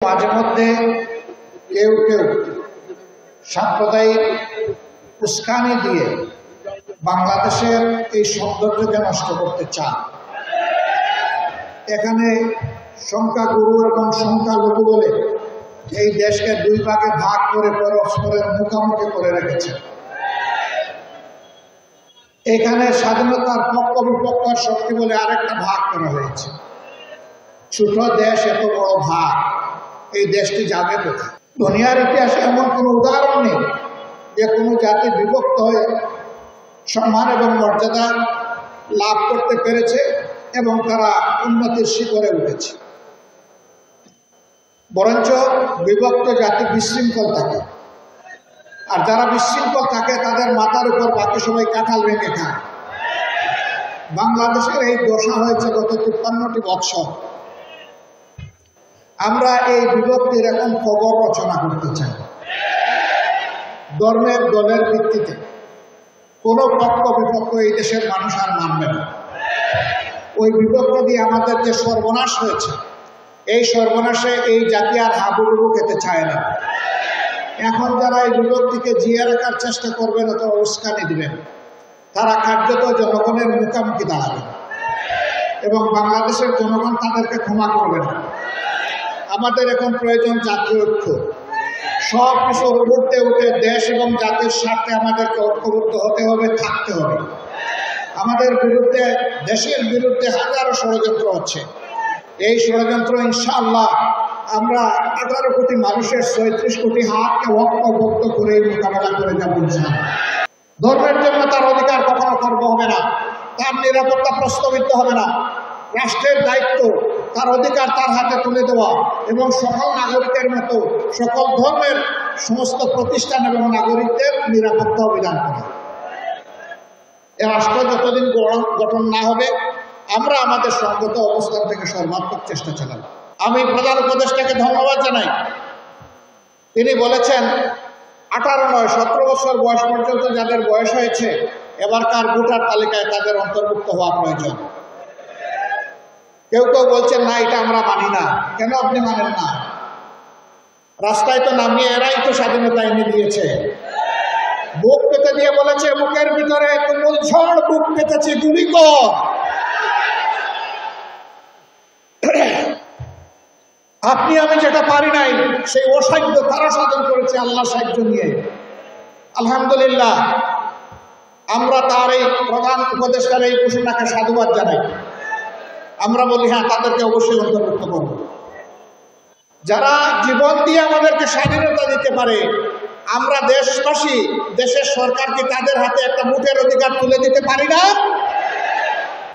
মাঝে মধ্যে কেউ কেউ সাম্প্রদায়িক উস্কানি দিয়ে বাংলাদেশের এই সৌন্দর্যকে নষ্ট করতে চান। এখানে সংখ্যাগুরু এবং সংখ্যালঘু বলে এই দেশকে দুই ভাগে ভাগ করে পরস্পরের মুখোমুখি করে রেখেছে। এখানে স্বাধীনতার পক্ষ বিপক্ষের শক্তি বলে আরেকটা ভাগ করা হয়েছে। ছোট দেশ এত বড় ভাগ, এই দেশটি যাবে কোথায়? দুনিয়ার ইতিহাসে এমন কোনো উদাহরণ নেই যে কোনো জাতি বিভক্ত হয়ে সম্মান এবং মর্যাদা লাভ করতে পেরেছে এবং তারা উন্নতির শিখরে উঠেছে। বরঞ্চ বিভক্ত জাতি বিশৃঙ্খল থাকে, আর যারা বিশৃঙ্খল থাকে তাদের মাথার উপর বাকি সবাই কাঁঠাল ভেঙে খায়। বাংলাদেশের এই দশা হয়েছে গত 53টি বৎসর। আমরা এই বিভক্তির এখন খবর রচনা করতে চাই। ধর্মের দলের ভিত্তিতে কোনো পক্ষ বিপক্ষ এই দেশের মানুষ আর মানবে না। ওই বিভক্ত দিয়ে আমাদের যে সর্বনাশ হয়েছে, এই সর্বনাশে এই জাতি আর হাবুডুবু খেতে চায় না। এখন যারা এই বিভক্তিকে জিয়ে রাখার চেষ্টা করবেন অথবা উস্কানি দিবেন, তারা কার্যত জনগণের মুখোমুখি দাঁড়াবে এবং বাংলাদেশের জনগণ তাদেরকে ক্ষমা করবে না। আমাদের এখন প্রয়োজন জাতীয় ঐক্য। সব কিছুর উঠতে উঠে দেশ এবং জাতির স্বার্থে আমাদেরকে ঐক্যবদ্ধ হতে হবে, থাকতে হবে। আমাদের বিরুদ্ধে, দেশের বিরুদ্ধে হাজারো ষড়যন্ত্র হচ্ছে। এই ষড়যন্ত্র ইনশাআল্লাহ আমরা 18 কোটি মানুষের 36 কোটি হাতকে ঐক্যবদ্ধ করে মোকাবেলা করে যাব ইনশাআল্লাহ। ধর্মের জন্য তার অধিকার কখনো খর্ব হবে না, তার নিরাপত্তা প্রশ্নবিদ্ধ হবে না। রাষ্ট্রের দায়িত্ব তার অধিকার তার হাতে তুলে দেওয়া এবং সকল নাগরিকের মতো সকল ধর্মের সমস্ত প্রতিষ্ঠান এবং নাগরিকদের নিরাপত্তা অভিযান করা। এ রাষ্ট্র যতদিন গঠন না হবে, আমরা আমাদের সঙ্গত অবস্থান থেকে সর্বাত্মক চেষ্টা চালাব। আমি প্রধান উপদেষ্টাকে ধন্যবাদ জানাই। তিনি বলেছেন 18 নয় 17 বছর বয়স পর্যন্ত যাদের বয়স হয়েছে এবারকার ভোটার তালিকায় তাদের অন্তর্ভুক্ত হওয়া প্রয়োজন। কেউ কেউ বলছেন না, এটা আমরা মানি না। কেন আপনি মানেন না? রাস্তায় তো নামিয়ে এরাই তো স্বাধীনতা এনে দিয়েছে। বুক পেতে দিয়ে বলেছে, বুকের ভিতরে তুমুল ঝড়, বুক পেতেছি গুলি কর। আপনি আমি যেটা পারি নাই সেই অসাধ্য তারা সাধন করেছে আল্লাহর সাহায্য নিয়ে। আলহামদুলিল্লাহ, আমরা তার এই প্রধান উপদেষ্টার এই ঘোষণাকে সাধুবাদ জানাই। আমরা বলি হ্যাঁ, তাদেরকে অবশ্যই অন্তর্ভুক্ত করব। যারা জীবন দিয়ে আমাদেরকে স্বাধীনতা দিতে পারে, আমরা দেশবাসী, দেশের সরকারকে তাদের হাতে একটা ভোটের অধিকার তুলে দিতে পারি না।